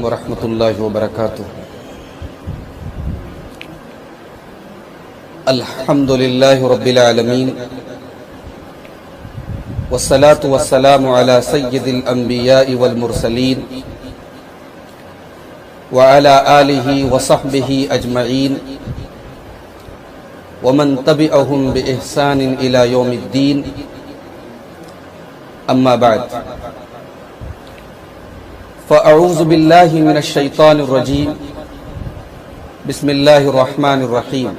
علیکم ورحمۃ اللہ وبرکاتہ۔ الحمد للہ رب العالمین والصلاة والسلام علی سید الانبیاء والمرسلین وعلی آلہ وصحبہ اجمعین ومن تبعہم بإحسان الی یوم الدین، اما بعد فاعوذ باللہ من الشیطان الرجیم، بسم اللہ الرحمن الرحیم۔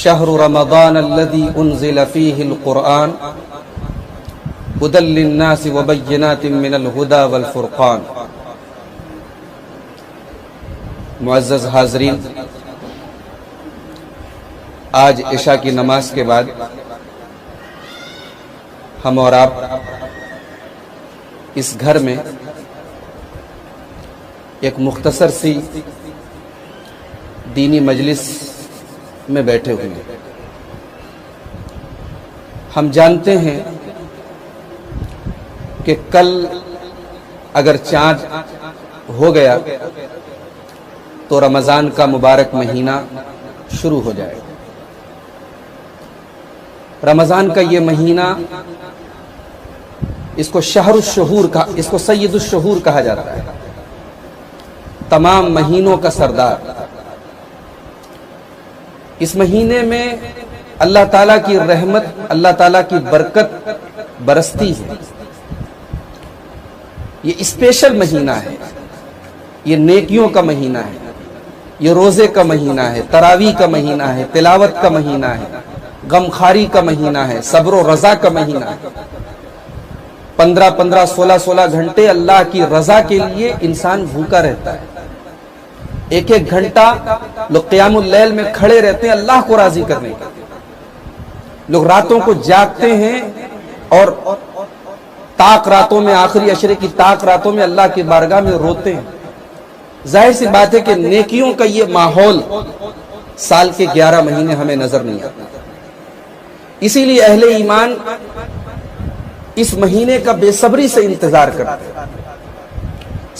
شہر رمضان الذی انزل فیہ القرآن ھدی للناس وبینات من الھدی والفرقان۔ معزز حاضرین، آج عشاء کی نماز کے بعد ہم اور آپ اس گھر میں ایک مختصر سی دینی مجلس میں بیٹھے ہوئے ہیں۔ ہم جانتے ہیں کہ کل اگر چاند ہو گیا تو رمضان کا مبارک مہینہ شروع ہو جائے گا۔ رمضان کا یہ مہینہ اس کو شہر الشہور کا، اس کو سید الشہور کہا جاتا ہے، تمام مہینوں کا سردار۔ اس مہینے میں اللہ تعالیٰ کی رحمت، اللہ تعالیٰ کی برکت برستی ہے۔ یہ اسپیشل مہینہ ہے، یہ نیکیوں کا مہینہ ہے، یہ روزے کا مہینہ ہے، تراویح کا مہینہ ہے، تلاوت کا مہینہ ہے، غمخواری کا مہینہ ہے، صبر و رضا کا مہینہ ہے۔ 15 16 گھنٹے اللہ کی رضا کے لیے انسان بھوکا رہتا ہے۔ ایک گھنٹہ لوگ قیام اللیل میں کھڑے رہتے ہیں اللہ کو راضی کرنے کے لیے۔ لوگ راتوں کو جاگتے ہیں اور طاق راتوں میں، آخری عشرے کی طاق راتوں میں اللہ کی بارگاہ میں روتے ہیں۔ ظاہر سی بات ہے کہ نیکیوں کا یہ ماحول سال کے 11 مہینے ہمیں نظر نہیں آتا۔ اسی لیے اہل ایمان اس مہینے کا بے صبری سے انتظار کرتے ہیں۔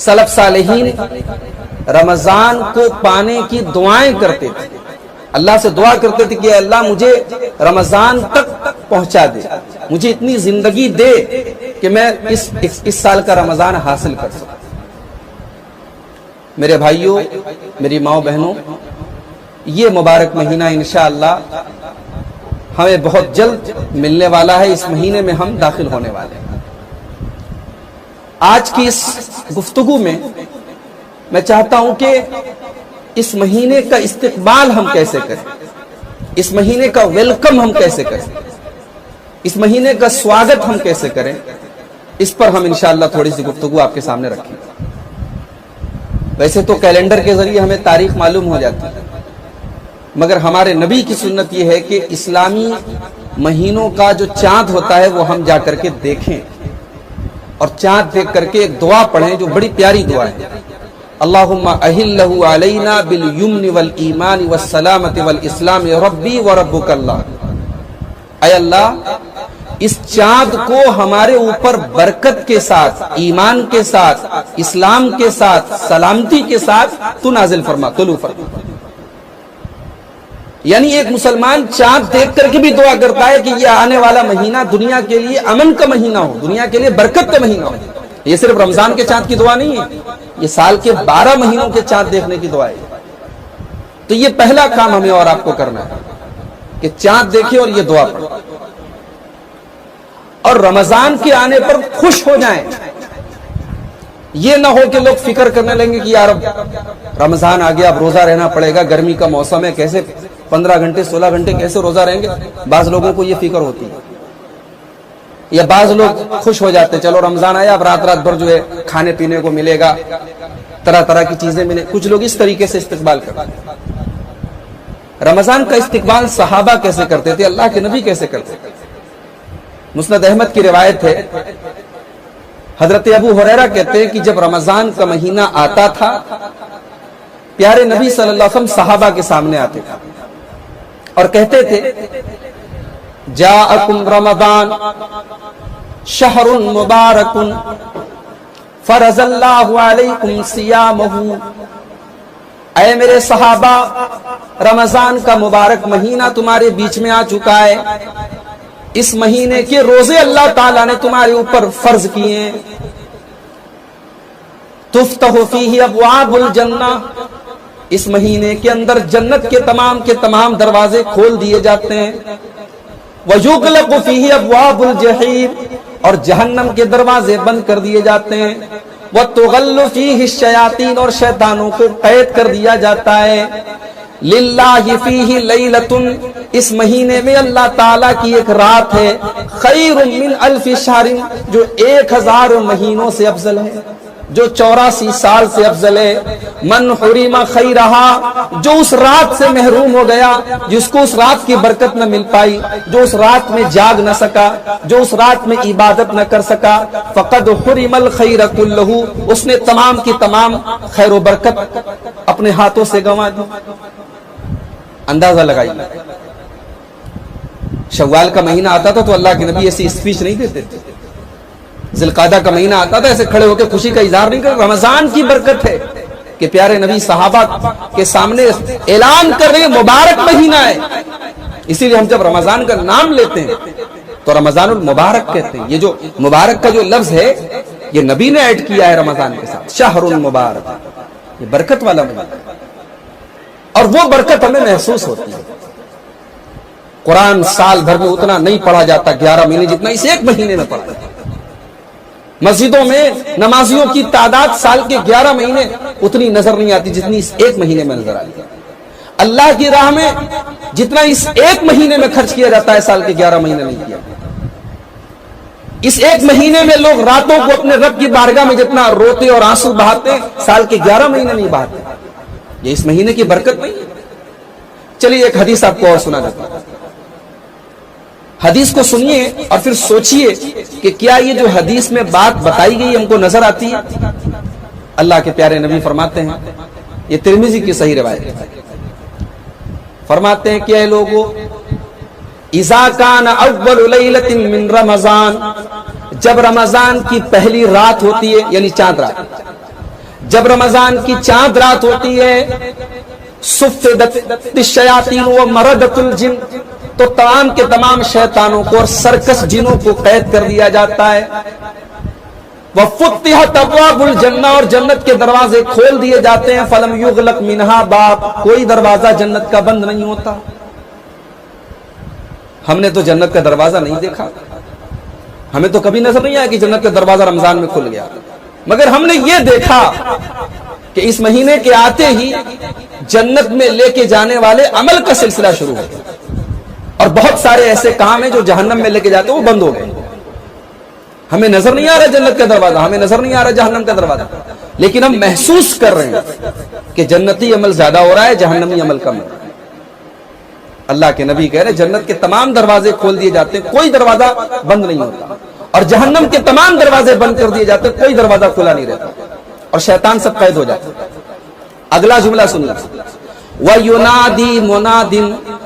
سلف صالحین رمضان کو پانے کی دعائیں کرتے تھے، اللہ سے دعا کرتے تھے کہ اللہ مجھے رمضان تک پہنچا دے، مجھے اتنی زندگی دے کہ میں اس سال کا رمضان حاصل کر سکوں۔ میرے بھائیوں، میری ماؤں بہنوں، یہ مبارک مہینہ انشاءاللہ ہمیں بہت جلد ملنے والا ہے۔ اس مہینے میں ہم داخل ہونے والے ہیں۔ آج کی اس گفتگو میں میں چاہتا ہوں کہ اس مہینے کا استقبال ہم کیسے کریں، اس مہینے کا ویلکم ہم کیسے کریں، اس مہینے کا سواگت ہم کیسے کریں، اس پر ہم انشاءاللہ تھوڑی سی گفتگو آپ کے سامنے رکھیں گے۔ ویسے تو کیلنڈر کے ذریعے ہمیں تاریخ معلوم ہو جاتی ہے، مگر ہمارے نبی کی سنت یہ ہے کہ اسلامی مہینوں کا جو چاند ہوتا ہے وہ ہم جا کر کے دیکھیں اور چاند دیکھ کر کے ایک دعا پڑھیں جو بڑی پیاری دعا ہے۔ اللہم اہلہ علینا بالیمن والایمان والسلامت والاسلام ربی وربک اللہ۔ اے اللہ، اس چاند کو ہمارے اوپر برکت کے ساتھ، ایمان کے ساتھ، اسلام کے ساتھ، سلامتی کے ساتھ تو نازل فرما، طلوع فرما۔ یعنی ایک مسلمان چاند دیکھ کر کے بھی دعا کرتا ہے کہ یہ آنے والا مہینہ دنیا کے لیے امن کا مہینہ ہو، دنیا کے لیے برکت کا مہینہ ہو۔ یہ صرف رمضان کے چاند کی دعا نہیں ہے، یہ سال کے 12 مہینوں کے چاند دیکھنے کی دعا ہے۔ تو یہ پہلا کام ہمیں اور آپ کو کرنا ہے کہ چاند دیکھیں اور یہ دعا پڑھیں، اور رمضان کے آنے پر خوش ہو جائیں۔ یہ نہ ہو کہ لوگ فکر کرنے لگیں کہ یار اب رمضان آ گیا، اب روزہ رہنا پڑے گا، گرمی کا موسم ہے، کیسے 15 گھنٹے 16 گھنٹے کیسے روزہ رہیں گے۔ بعض لوگوں کو یہ فکر ہوتی ہے، یا بعض لوگ خوش ہو جاتے ہیں چلو رمضان آیا، اب رات بھر جو ہے کھانے پینے کو ملے گا، طرح طرح کی چیزیں ملیں۔ کچھ لوگ اس طریقے سے استقبال کرتے ہیں۔ رمضان کا استقبال صحابہ کیسے کرتے تھے، اللہ کے نبی کیسے کرتے تھے؟ مسند احمد کی روایت ہے، حضرت ابو ہریرہ کہتے ہیں کہ جب رمضان کا مہینہ آتا تھا، پیارے نبی صلی اللہ علیہ وسلم صحابہ کے سامنے آتے تھے اور کہتے تھے جاءکم رمضان شہر مبارک فرض اللہ علیکم صیامہ، اے میرے صحابہ رمضان کا مبارک مہینہ تمہارے بیچ میں آ چکا ہے، اس مہینے کے روزے اللہ تعالیٰ نے تمہارے اوپر فرض کیے ہیں۔ تفتح فیہ ابواب الجنہ، اس مہینے کے اندر جنت کے تمام دروازے کھول دیے جاتے ہیں۔ وَيُغْلَقُ فِيهِ أَبْوَابُ الْجَحِيمِ، اور جہنم کے دروازے بند کر دیے جاتے ہیں۔ وَتُغَلُّ فِيهِ الشَّيَاطِينُ، اور شیطانوں کو قید کر دیا جاتا ہے۔ لِلَّهِ فِيهِ لَيْلَةٌ، اس مہینے میں اللہ تعالیٰ کی ایک رات ہے، خَيْرٌ مِّنْ أَلْفِ شَهْرٍ، جو 1000 مہینوں سے افضل ہے، جو 84 سال سے افضل ہے۔ من حرم خیرہا، جو اس رات سے محروم ہو گیا، جس کو اس رات کی برکت نہ مل پائی، جو اس رات میں جاگ نہ سکا، جو اس رات میں عبادت نہ کر سکا، فقد حرم الخیر کلہ، اس نے تمام کی تمام خیر و برکت اپنے ہاتھوں سے گنوا دی۔ اندازہ لگائیے، شوال کا مہینہ آتا تھا تو اللہ کے نبی ایسی اسپیچ نہیں دیتے تھے، ذی القعدہ کا مہینہ آتا تھا ایسے کھڑے ہو کے خوشی کا اظہار نہیں کرتے۔ رمضان کی برکت ہے کہ پیارے نبی صحابہ کے سامنے اعلان کر رہے ہیں مبارک مہینہ ہے، اسی لیے ہم جب رمضان کا نام لیتے ہیں تو رمضان المبارک کہتے ہیں۔ یہ جو مبارک کا جو لفظ ہے یہ نبی نے ایڈ کیا ہے رمضان کے ساتھ، شہر المبارک، یہ برکت والا مہینہ، اور وہ برکت ہمیں محسوس ہوتی ہے۔ قرآن سال بھر میں اتنا نہیں پڑھا جاتا 11 مہینے جتنا اس ایک مہینے میں پڑھا جاتا ہے۔ مسجدوں میں نمازیوں کی تعداد سال کے 11 مہینے اتنی نظر نہیں آتی جتنی اس ایک مہینے میں نظر آتی ہے۔ اللہ کی راہ میں جتنا اس ایک مہینے میں خرچ کیا جاتا ہے سال کے 11 مہینے نہیں کیا۔ اس ایک مہینے میں لوگ راتوں کو اپنے رب کی بارگاہ میں جتنا روتے اور آنسو بہاتے سال کے 11 مہینے نہیں بہاتے۔ یہ اس مہینے کی برکت نہیں ہے۔ چلیے ایک حدیث آپ کو اور سنا دیتا ہوں، حدیث کو سنیے اور پھر سوچئے کہ کیا یہ جو حدیث میں بات بتائی گئی ہم کو نظر آتی ہے؟ اللہ کے پیارے نبی فرماتے ہیں، یہ ترمذی کی صحیح روایت ہے، فرماتے ہیں کہ اے لوگو، اذا کان اول لیلۃ من رمضان، جب رمضان کی پہلی رات ہوتی ہے یعنی چاند رات، جب رمضان کی چاند رات ہوتی ہے، صفدت الشیاطین ومردت الجن، تو تمام کے تمام شیطانوں کو اور سرکس جنوں کو قید کر دیا جاتا ہے۔ وفتحت ابواب الجنہ، اور جنت کے دروازے کھول دیے جاتے ہیں۔ فلم یغلق منہا باب، کوئی دروازہ جنت کا بند نہیں ہوتا۔ ہم نے تو جنت کا دروازہ نہیں دیکھا، ہمیں تو کبھی نظر نہیں آیا کہ جنت کا دروازہ رمضان میں کھل گیا، مگر ہم نے یہ دیکھا کہ اس مہینے کے آتے ہی جنت میں لے کے جانے والے عمل کا سلسلہ شروع ہو گیا، اور بہت سارے ایسے کام ہیں جو جہنم میں لے کے جاتے ہیں وہ بند ہو گئے۔ ہمیں نظر نہیں آ رہا جنت کا دروازہ، ہمیں نظر نہیں آ رہا جہنم کا دروازہ، لیکن ہم محسوس کر رہے ہیں کہ جنتی عمل زیادہ ہو رہا ہے، جہنمی عمل کم ہو رہا ہے۔ اللہ کے نبی کہہ رہے جنت کے تمام دروازے کھول دیے جاتے ہیں، کوئی دروازہ بند نہیں ہوتا، اور جہنم کے تمام دروازے بند کر دیے جاتے ہیں، کوئی دروازہ کھلا نہیں رہتا، اور شیطان سب قید ہو جاتا ہے۔ اگلا جملہ سنیے، وَيُنَادِي مُنَادٍ،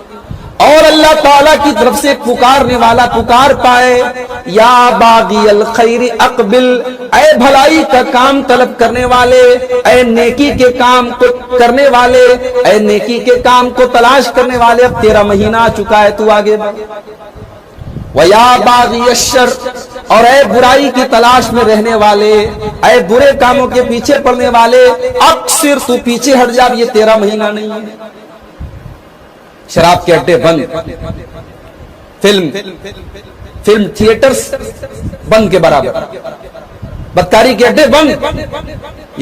اور اللہ تعالیٰ کی طرف سے پکارنے والا پکار پائے، یا باغی الخیر اقبل، اے بھلائی کا کام طلب کرنے والے، اے نیکی کے کام کو کرنے والے، اے نیکی کے کام کو تلاش کرنے والے، اب تیرا مہینہ آ چکا ہے، تو آگے بڑھ۔ وَيَا بَاغِيَ الشَّرِّ، اور اے برائی کی تلاش میں رہنے والے، اے برے کاموں کے پیچھے پڑنے والے، اقصر، تو پیچھے ہٹ جا، یہ تیرا مہینہ نہیں ہے۔ شراب کے اڈے بند، فلم تھیٹرز بند کے برابر، بدکاری کے اڈے بند۔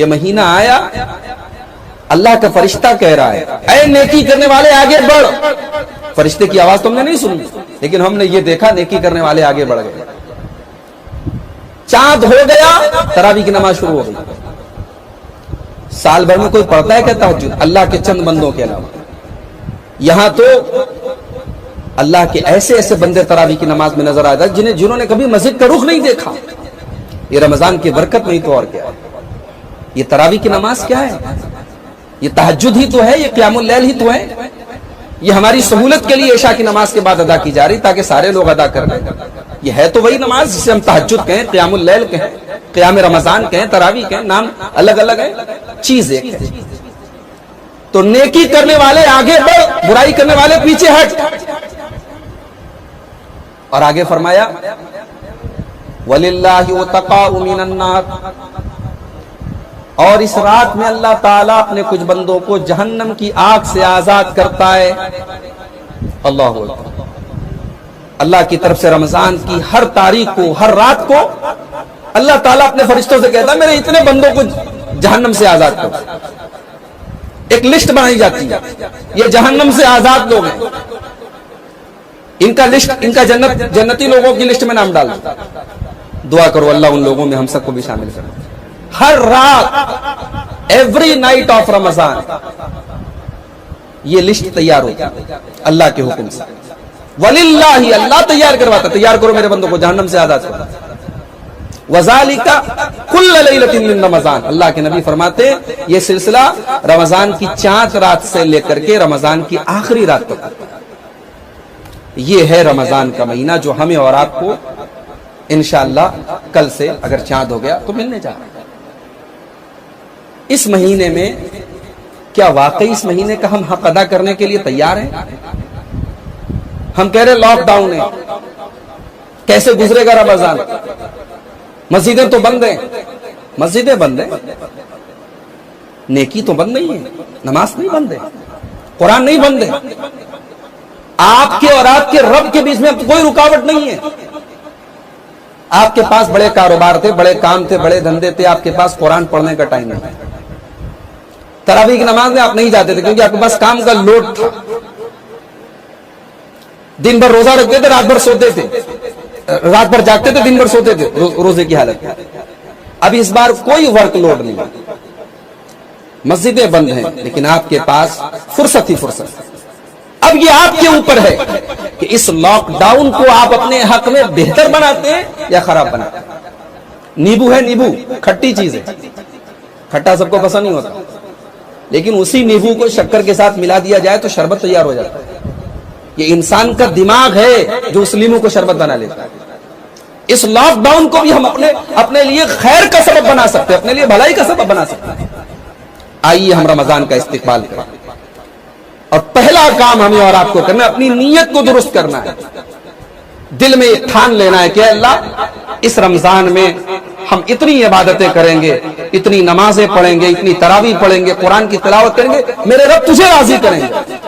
یہ مہینہ آیا، اللہ کا فرشتہ کہہ رہا ہے اے نیکی کرنے والے آگے بڑھ۔ فرشتے کی آواز تم نے نہیں سنی، لیکن ہم نے یہ دیکھا نیکی کرنے والے آگے بڑھ گئے۔ چاند ہو گیا، تراویح کی نماز شروع ہو گئی۔ سال بھر میں کوئی پڑھتا ہے کیا تہجد؟ اللہ کے چند بندوں کے علاوہ۔ یہاں تو اللہ کے ایسے ایسے بندے تراویح کی نماز میں نظر آئے جنہوں نے کبھی مسجد کا رخ نہیں دیکھا۔ یہ رمضان کی برکت نہیں تو اور کیا ہے؟ یہ تراویح کی نماز کیا ہے؟ یہ تہجد ہی تو ہے، یہ قیام اللیل ہی تو ہے۔ یہ ہماری سہولت کے لیے عشاء کی نماز کے بعد ادا کی جا رہی تاکہ سارے لوگ ادا کر لیں۔ یہ ہے تو وہی نماز جسے ہم تہجد کہیں، قیام اللیل کہیں، قیام رمضان کہیں، تراویح کہیں، نام الگ الگ ہے، چیز ایک ہے۔ تو نیکی کرنے والے آگے بڑھ، برائی کرنے والے پیچھے ہٹ۔ اور آگے فرمایا وَلِلَّهِ وَتَقَاءُ مِنَ النَّارِ، اور اس رات میں اللہ تعالیٰ اپنے کچھ بندوں کو جہنم کی آگ سے آزاد کرتا ہے۔ اللہ اکبر۔ اللہ کی طرف سے رمضان کی ہر تاریخ کو، ہر رات کو اللہ تعالیٰ اپنے فرشتوں سے کہتا ہے میرے اتنے بندوں کو جہنم سے آزاد کرو۔ ایک لسٹ بنائی جاتی ہے، یہ جہنم سے آزاد لوگ ہیں، ان کا لسٹ، ان کا جنتی لوگوں کی لسٹ میں نام ڈال دو۔ دعا کرو اللہ ان لوگوں میں ہم سب کو بھی شامل کرے۔ ہر رات، ایوری نائٹ آف رمضان، یہ لسٹ تیار ہوتی ہے اللہ کے حکم سے۔ وَلِلَّهِ، اللہ تیار کرواتا، تیار کرو میرے بندوں کو جہنم سے آزاد کرو۔ وَذَلِكَ كُلَّ لَيْلَةٍ مِّن رمضان، اللہ کے نبی فرماتے یہ سلسلہ رمضان کی 4 رات سے لے کر کے رمضان کی آخری رات تک، یہ ہے رمضان کا مہینہ جو ہمیں اور آپ کو انشاءاللہ کل سے اگر چاند ہو گیا تو ملنے جا رہا ہے۔ اس مہینے میں کیا واقعی اس مہینے کا ہم حق ادا کرنے کے لیے تیار ہیں؟ ہم کہہ رہے لاک ڈاؤن ہے، کیسے گزرے گا رمضان؟ مسجدیں تو بند ہیں، مسجدیں بند ہیں، نیکی تو بند نہیں ہے، نماز نہیں بند ہے، قرآن نہیں بند ہے، آپ کے اور آپ کے رب کے بیچ میں کوئی رکاوٹ نہیں ہے۔ آپ کے پاس بڑے کاروبار تھے، بڑے کام تھے، بڑے دھندے تھے، آپ کے پاس قرآن پڑھنے کا ٹائم نہیں، تراویح کی نماز میں آپ نہیں جاتے تھے کیونکہ آپ کے پاس کام کا لوڈ تھا، دن بھر روزہ رکھتے تھے، رات بھر سوتے تھے، رات بھر جاگتے تھے، دن بھر سوتے تھے روزے کی حالت میں۔ اب اس بار کوئی ورک لوڈ نہیں، مسجدیں بند ہیں، لیکن آپ کے پاس فرصت ہی فرصت۔ اب یہ آپ کے اوپر ہے کہ اس لاک ڈاؤن کو آپ اپنے حق میں بہتر بناتے ہیں یا خراب بناتے ہیں۔ نیبو ہے، نیبو کھٹی چیز ہے، کھٹا سب کو پسند نہیں ہوتا، لیکن اسی نیبو کو شکر کے ساتھ ملا دیا جائے تو شربت تیار ہو جاتا ہے۔ یہ انسان کا دماغ ہے جو اس لیمو کو شربت بنا لیتا ہے۔ اس لاک ڈاؤن کو بھی ہم اپنے لیے خیر کا سبب بنا سکتے ہیں، اپنے لیے بھلائی کا سبب بنا سکتے ہیں۔ آئیے ہم رمضان کا استقبال کریں، اور پہلا کام ہمیں اور آپ کو کرنا ہے، اپنی نیت کو درست کرنا ہے، دل میں یہ ٹھان لینا ہے کہ اللہ اس رمضان میں ہم اتنی عبادتیں کریں گے، اتنی نمازیں پڑھیں گے، اتنی تراویح پڑھیں گے، قرآن کی تلاوت کریں گے، میرے رب تجھے راضی کریں گے۔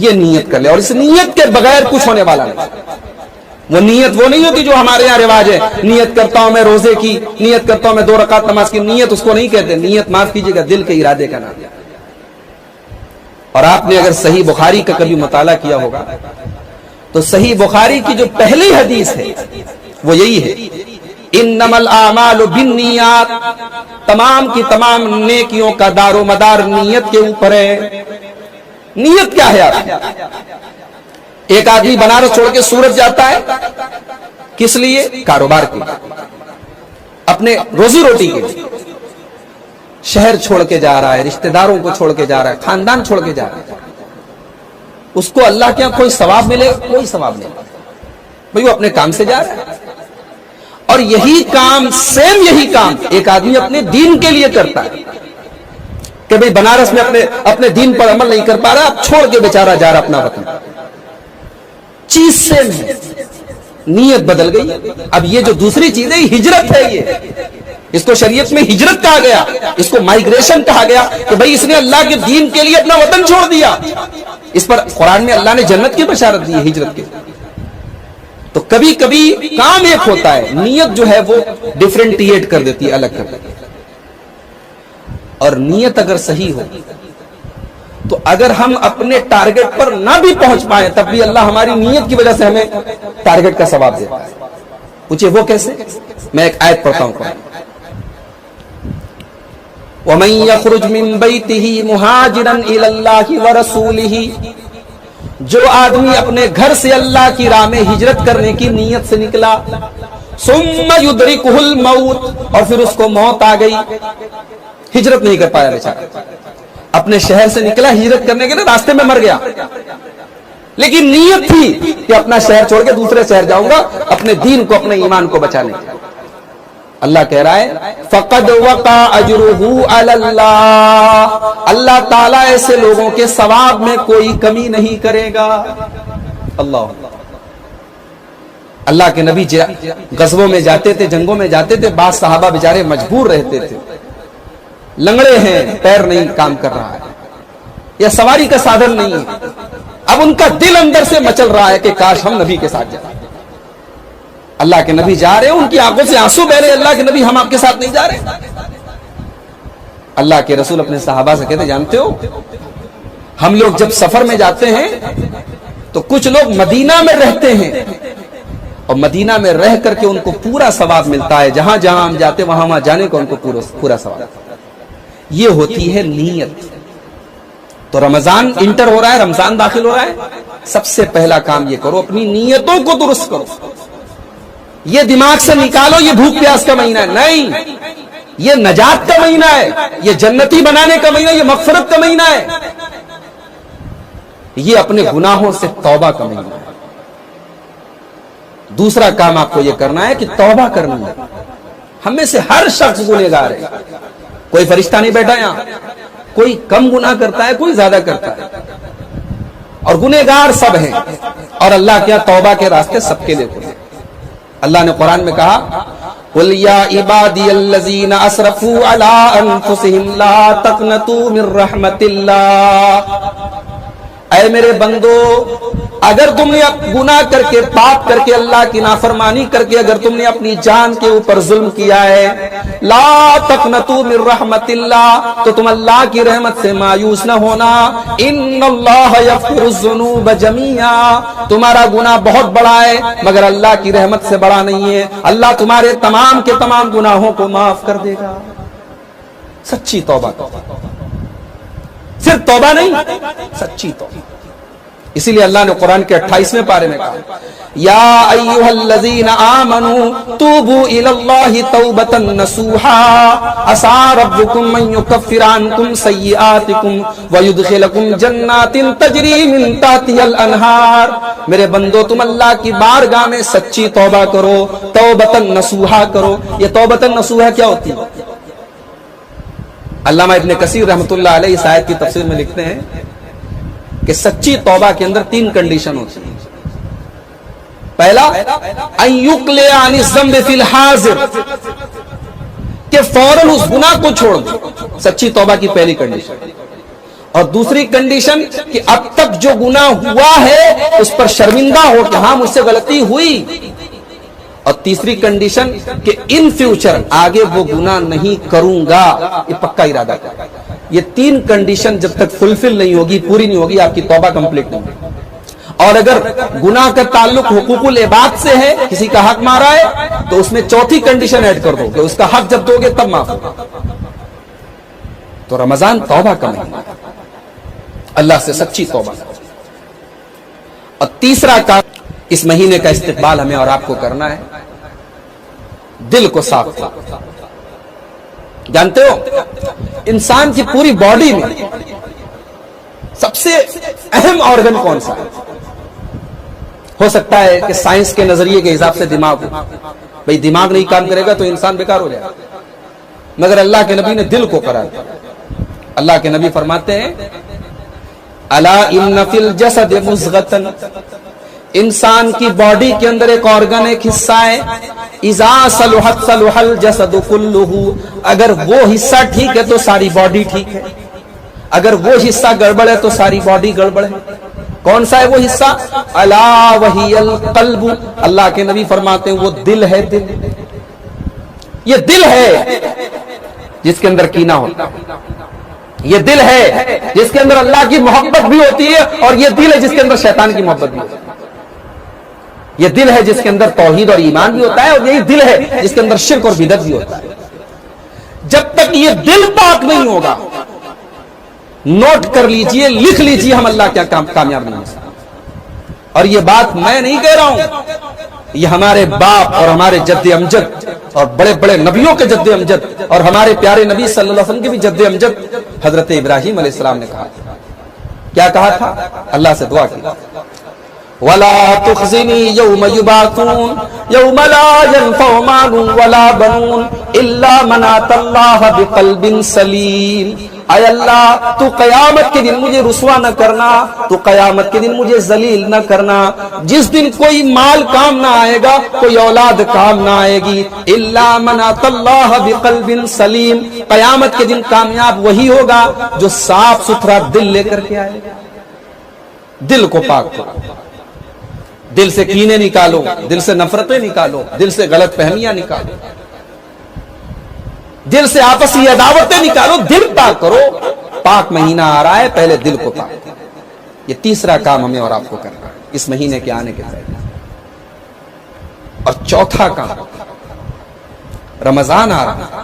یہ نیت کر لے، اور اس نیت کے بغیر کچھ ہونے والا نہیں۔ وہ نیت وہ نہیں ہوتی جو ہمارے یہاں رواج ہے، نیت کرتا ہوں میں روزے کی، نیت کرتا ہوں میں 2 رکعت نماز کی، نیت اس کو نہیں کہتے۔ نیت معاف کیجیے گا دل کے ارادے کا نام۔ اور آپ نے اگر صحیح بخاری کا کبھی مطالعہ کیا ہوگا تو صحیح بخاری کی جو پہلی حدیث ہے وہ یہی ہے، انما الاعمال بالنیات، تمام کی تمام نیکیوں کا دار و مدار نیت کے اوپر ہے۔ نیت کیا ہے آپ؟ ایک آدمی بنارس چھوڑ کے سورت جاتا ہے، کس لیے؟ کاروبار کے، اپنے روزی روٹی کے لیے۔ شہر چھوڑ کے جا رہا ہے، رشتہ داروں کو چھوڑ کے جا رہا ہے، خاندان چھوڑ کے جا رہا ہے، اس کو اللہ کے یہاں کوئی ثواب ملے؟ کوئی ثواب نہیں، بھئی وہ اپنے کام سے جا رہا ہے۔ اور یہی کام، سیم یہی کام ایک آدمی اپنے دین کے لیے کرتا ہے کہ بھئی بنارس میں اپنے دین پر عمل نہیں کر پا رہا، اب چھوڑ کے بیچارہ جا رہا اپنا وطن، چیز سیم ہے، نیت بدل گئی۔ اب یہ جو دوسری چیز ہے ہجرت ہے، یہ اس کو شریعت میں ہجرت کہا گیا، اس کو مائیگریشن کہا گیا کہ بھئی اس نے اللہ کے دین کے لیے اپنا وطن چھوڑ دیا۔ اس پر قرآن میں اللہ نے جنت کی بشارت دی ہے ہجرت کے۔ تو کبھی کبھی کام ایک ہوتا ہے، نیت جو ہے وہ ڈیفرنٹیٹ کر دیتی ہے، الگ کر دیتی ہے۔ اور نیت اگر صحیح ہو تو اگر ہم اپنے ٹارگٹ پر نہ بھی پہنچ پائیں تب بھی اللہ ہماری نیت کی وجہ سے ہمیں ٹارگٹ کا ثواب دیتا ہے۔ پوچھے وہ کیسے؟ میں ایک آیت پڑھتا ہوں قرآن۔ وَمَن يَخْرُجْ مِن بَيْتِهِ مُهَاجِرًا إِلَى اللَّهِ وَرَسُولِهِ، جو آدمی اپنے گھر سے اللہ کی راہ میں ہجرت کرنے کی نیت سے نکلا، ثُمَّ يُدْرِكُهُ الْمَوْتُ، اور پھر اس کو موت آ گئی، ہجرت نہیں کر پایا بیچارہ، اپنے شہر سے نکلا ہجرت کرنے کے لیے، راستے میں مر گیا، لیکن نیت تھی کہ اپنا شہر چھوڑ کے دوسرے شہر جاؤں گا اپنے دین کو اپنے ایمان کو بچانے کے. اللہ کہہ رہا ہے فقد وقع اجرہ علی اللہ، اللہ تعالیٰ ایسے لوگوں کے ثواب میں کوئی کمی نہیں کرے گا. اللہ کے نبی غزووں میں جاتے تھے، جنگوں میں جاتے تھے، بعض صحابہ بیچارے مجبور رہتے تھے، لنگڑے ہیں، پیر نہیں کام کر رہا ہے یا سواری کا سادھن نہیں ہے. اب ان کا دل اندر سے مچل رہا ہے کہ کاش ہم نبی کے ساتھ جائیں. اللہ کے نبی جا رہے ہیں، ان کی آنکھوں سے آنسو بہ رہے، اللہ کے نبی ہم آپ کے ساتھ نہیں جا رہے. اللہ کے رسول اپنے صحابہ سے کہتے جانتے ہو ہم لوگ جب سفر میں جاتے ہیں تو کچھ لوگ مدینہ میں رہتے ہیں اور مدینہ میں رہ کر کے ان کو پورا ثواب ملتا ہے، جہاں جہاں ہم جاتے وہاں وہاں جانے کو ان کو پورا ثواب. یہ ہوتی ہے نیت. تو رمضان انٹر ہو رہا ہے، رمضان داخل ہو رہا ہے، سب سے پہلا کام یہ کرو اپنی نیتوں کو درست کرو. یہ دماغ سے نکالو یہ بھوک پیاس کا مہینہ ہے، نہیں، یہ نجات کا مہینہ ہے، یہ جنتی بنانے کا مہینہ، یہ مغفرت کا مہینہ ہے، یہ اپنے گناہوں سے توبہ کا مہینہ ہے. دوسرا کام آپ کو یہ کرنا ہے کہ توبہ کرنی ہے. ہم میں سے ہر شخص گنہگار ہے، کوئی فرشتہ نہیں بیٹھا یہاں، کوئی کم گناہ کرتا ہے، کوئی زیادہ کرتا ہے، اور گنہگار سب ہیں، اور اللہ کیا توبہ کے راستے سب کے لیے کھلے. اللہ نے قرآن میں کہا قُلْ يَا عِبَادِيَ الَّذِينَ أَسْرَفُوا عَلَىٰ أَنفُسِهِمْ لَا تَقْنَطُوا مِن رَحْمَتِ اللَّهِ، اے میرے بندو اگر تم نے گناہ کر کے پاپ کر کے اللہ کی نافرمانی کر کے اگر تم نے اپنی جان کے اوپر ظلم کیا ہے، لا تقنطوا من رحمت اللہ، تو تم اللہ کی رحمت سے مایوس نہ ہونا. ان اللہ یغفر الذنوب جميعا، تمہارا گناہ بہت بڑا ہے مگر اللہ کی رحمت سے بڑا نہیں ہے. اللہ تمہارے تمام کے تمام گناہوں کو معاف کر دے گا. سچی توبہ، صرف توبہ نہیں، سچی توبہ. اسی لیے اللہ نے قرآن کے 28ویں پارے میں کہا یا ایھا الذین آمنوا توبوا الی اللہ توبۃ نصوحا عسى ربکم ان یکفر عنکم سیئاتکم ویدخلکم جنات تجری من تحتها الانہار. میرے بندو تم اللہ کی بارگاہ میں سچی توبہ کرو، توبۃ نصوحا کرو. یہ توبۃ نصوحا کیا ہوتی ہے؟ علامہ ابن کثیر رحمۃ اللہ علیہ اس آیت کی تفسیر میں لکھتے ہیں کہ سچی توبہ کے اندر 3 کنڈیشن ہوتی ہیں. پہلا ان یقلع عن الذنب فی الحاضر، کہ فوراً اس گناہ کو چھوڑ دو، سچی توبہ کی پہلی کنڈیشن. اور دوسری کنڈیشن کہ اب تک جو گناہ ہوا ہے اس پر شرمندہ ہو کہ ہاں مجھ سے غلطی ہوئی. اور تیسری کنڈیشن کہ ان فیوچر آگے وہ گناہ نہیں کروں گا، یہ پکا ارادہ کرے. یہ 3 کنڈیشن جب تک فلفل نہیں ہوگی، پوری نہیں ہوگی، آپ کی توبہ کمپلیٹ نہیں ہوگی. اور اگر گناہ کا تعلق حقوق العباد سے ہے، کسی کا حق مارا ہے، تو اس میں چوتھی کنڈیشن ایڈ کر دو کہ اس کا حق جب دو گے تب معاف ہوگا. تو رمضان توبہ کا مہینہ ہے، اللہ سے سچی توبہ. اور تیسرا کام اس مہینے کا استقبال ہمیں اور آپ کو کرنا ہے، دل کو صاف کرنا. جانتے ہو انسان کی پوری باڈی میں سب سے اہم آرگن کون سا ہے؟ ہو سکتا ہے کہ سائنس کے نظریے کے حساب سے دماغ ہو، بھئی دماغ نہیں کام کرے گا تو انسان بیکار ہو جائے گا، مگر اللہ کے نبی نے دل کو قرار دیا. اللہ کے نبی فرماتے ہیں الا ان فی الجسد مضغۃ، انسان کی باڈی کے اندر ایک آرگن، ایک حصہ ہے، اذا صلحت صلح الجسد کلہ، اگر وہ حصہ ٹھیک ہے تو ساری باڈی ٹھیک ہے، اگر وہ حصہ گڑبڑ ہے تو ساری باڈی گڑبڑ ہے. کون سا ہے وہ حصہ؟ الا وہی القلب، اللہ کے نبی فرماتے ہیں وہ دل ہے. دل، یہ دل ہے جس کے اندر کینہ ہوتا ہے، یہ دل ہے جس کے اندر اللہ کی محبت بھی ہوتی ہے، اور یہ دل ہے جس کے اندر شیطان کی محبت بھی ہوتی ہے. یہ دل ہے جس کے اندر توحید اور ایمان بھی ہوتا ہے، اور یہی دل ہے جس کے اندر شرک اور بدعت بھی ہوتا ہے. جب تک یہ دل پاک نہیں ہوگا، نوٹ کر لیجئے، لکھ لیجئے، ہم اللہ کیا کامیاب نہیں ہو سکتے. اور یہ بات میں نہیں کہہ رہا ہوں، یہ ہمارے باپ اور ہمارے جد امجد اور بڑے بڑے نبیوں کے جد امجد اور ہمارے پیارے نبی صلی اللہ علیہ وسلم کے بھی جد امجد حضرت ابراہیم علیہ السلام نے کہا. کیا کہا تھا؟ اللہ سے دعا کی ولا تخزنی یوم یبعثون یوم لا ينفع مال ولا بنون الا من اتى اللہ بقلب سلیم. اے اللہ تو قیامت کے دن مجھے رسوا نہ کرنا، تو قیامت کے دن مجھے ذلیل نہ کرنا. جس دن کوئی مال کام نہ آئے گا، کوئی اولاد کام نہ آئے گی. الا من اتى اللہ بقلب سلیم. قیامت کے دن کامیاب وہی ہوگا جو صاف ستھرا دل لے کر کے آئے گا. دل کو پاک کرو، دل سے کینے نکالو، دل سے نفرتیں نکالو، دل سے غلط فہمیاں نکالو، دل سے آپسی عداوتیں نکالو. دل پاک کرو. پاک مہینہ آ رہا ہے، پہلے دل کو پاک کرو. یہ تیسرا کام ہمیں اور آپ کو کرنا ہے اس مہینے کے آنے کے پہلے. اور چوتھا کام، رمضان آ رہا ہے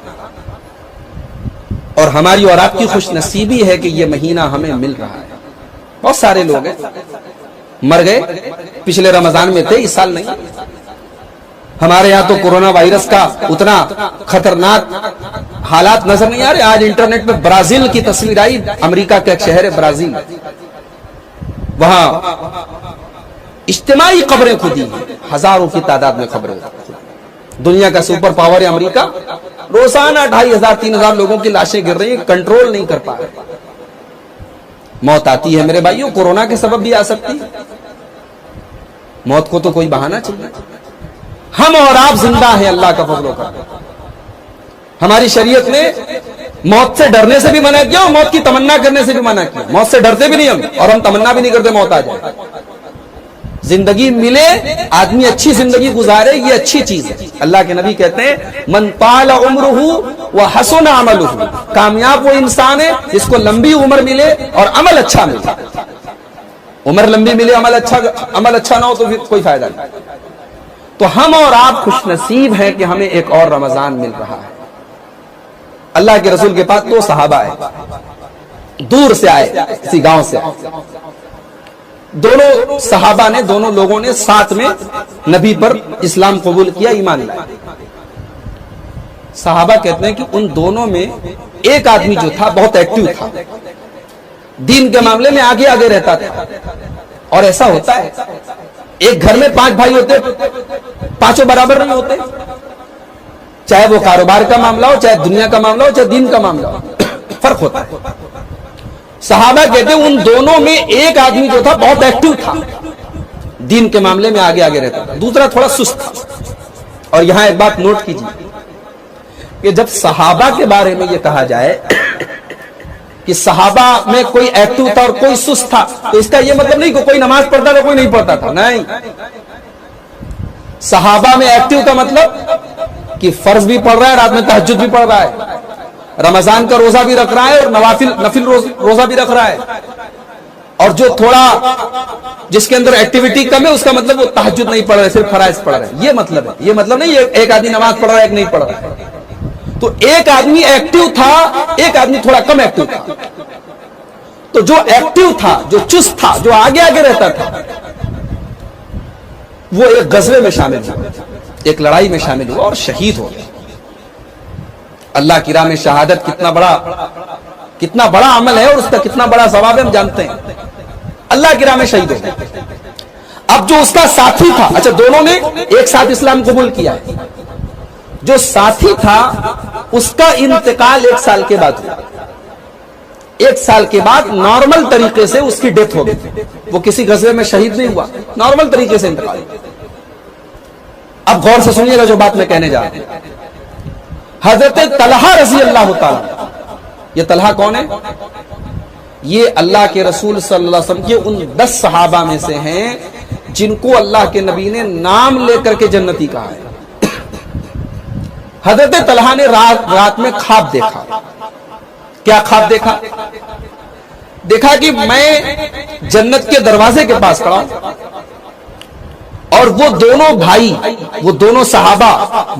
اور ہماری اور آپ کی خوش نصیبی ہے کہ یہ مہینہ ہمیں مل رہا ہے. بہت سارے لوگ ہیں مر گئے، پچھلے رمضان میں تھے، اس سال نہیں. ہمارے یہاں تو کورونا وائرس کا اتنا خطرناک حالات نظر نہیں آ رہے. آج انٹرنیٹ پہ برازیل کی تصویر آئی، امریکہ کا ایک شہر ہے برازیل، وہاں اجتماعی قبریں کھدی، ہزاروں کی تعداد میں قبریں. دنیا کا سپر پاور ہے امریکہ، روزانہ 2500 3000 لوگوں کی لاشیں گر رہی ہیں، کنٹرول نہیں کر پا رہے. موت آتی ہے میرے بھائیوں، کورونا کے سبب بھی آ سکتی ہے. موت کو تو کوئی بہانہ چاہیے. ہم اور آپ زندہ ہیں اللہ کا فضل و کرم. ہماری شریعت نے موت سے ڈرنے سے بھی منع کیا اور موت کی تمنا کرنے سے بھی منع کیا. موت سے ڈرتے بھی نہیں ہم، اور ہم تمنا بھی نہیں کرتے موت آ جائے. زندگی ملے، آدمی اچھی زندگی گزارے، یہ اچھی چیز ہے. اللہ کے نبی کہتے ہیں من طال عمرہ وحسن عملہ. کامیاب وہ انسان ہے جس کو لمبی عمر ملے اور عمل اچھا ملے. عمر لمبی ملے، عمل اچھا نہ ہو تو پھر کوئی فائدہ نہیں. تو ہم اور آپ خوش نصیب ہیں کہ ہمیں ایک اور رمضان مل رہا ہے. اللہ کے رسول کے پاس 2 صحابہ آئے، دور سے آئے، کسی گاؤں سے آئے. دونوں صحابہ نے، دونوں لوگوں نے ساتھ میں نبی پر اسلام قبول کیا، ایمان لائے. صحابہ کہتے ہیں کہ ان دونوں میں ایک آدمی جو تھا بہت ایکٹیو تھا، دین کے معاملے میں آگے آگے رہتا تھا. اور ایسا ہوتا ہے، ایک گھر میں 5 بھائی ہوتے، پانچوں برابر نہیں ہوتے. چاہے وہ کاروبار کا معاملہ ہو، چاہے دنیا کا معاملہ ہو، چاہے دین کا معاملہ ہو، فرق ہوتا ہے. صحابہ کہتے ہیں ان دونوں میں ایک آدمی جو تھا بہت ایکٹیو تھا، دین کے معاملے میں آگے آگے رہتا تھا. دوسرا تھوڑا سست تھا. اور یہاں ایک بات نوٹ کیجیے کہ جب صحابہ کے بارے میں یہ کہا جائے کہ صحابہ میں کوئی ایکٹیو تھا اور کوئی سست تھا، تو اس کا یہ مطلب نہیں کہ کوئی نماز پڑھتا تھا کوئی نہیں پڑھتا تھا. نہیں، صحابہ میں ایکٹیو کا مطلب کہ فرض بھی پڑھ رہا ہے، رات میں تہجد بھی پڑھ رہا ہے، رمضان کا روزہ بھی رکھ رہا ہے اور نفل روزہ بھی رکھ رہا ہے. اور جو تھوڑا جس کے اندر ایکٹیویٹی کم ہے، اس کا مطلب وہ تہجد نہیں پڑھ رہے، صرف فرائض پڑھ رہے ہیں. یہ مطلب ہے. یہ مطلب نہیں ایک آدمی نماز پڑھ رہا ہے ایک نہیں پڑھ رہا ہے. تو ایک آدمی ایکٹیو تھا، ایک آدمی تھوڑا کم ایکٹیو تھا. تو جو ایکٹیو تھا، جو چست تھا، جو آگے آگے رہتا تھا، وہ ایک غزوے میں شامل ہوا، ایک لڑائی میں شامل ہوا اور شہید ہو گیا. اللہ کی راہ میں شہادت کتنا بڑا عمل ہے اور اس کا کتنا بڑا ثواب ہے ہم جانتے ہیں. اللہ کی راہ میں شہید ہو گیا. اب جو اس کا ساتھی تھا، اچھا دونوں نے ایک ساتھ اسلام قبول کیا ہے. جو ساتھی تھا اس کا انتقال 1 سال کے بعد ہوا. 1 سال کے بعد نارمل طریقے سے اس کی ڈیتھ ہو گئی. وہ کسی غزوے میں شہید نہیں ہوا، نارمل طریقے سے انتقال. اب غور سے سنیے گا جو بات میں کہنے جا رہا ہوں. حضرت طلحہ رضی اللہ تعالی، یہ طلحہ کون ہے؟ یہ اللہ کے رسول صلی اللہ علیہ وسلم کے ان 10 صحابہ میں سے ہیں جن کو اللہ کے نبی نے نام لے کر کے جنتی کہا ہے. حضرت طلحہ نے رات میں خواب دیکھا. کیا خواب دیکھا؟ دیکھا کہ میں جنت کے دروازے کے پاس کھڑا ہوں اور وہ دونوں بھائی، وہ دونوں صحابہ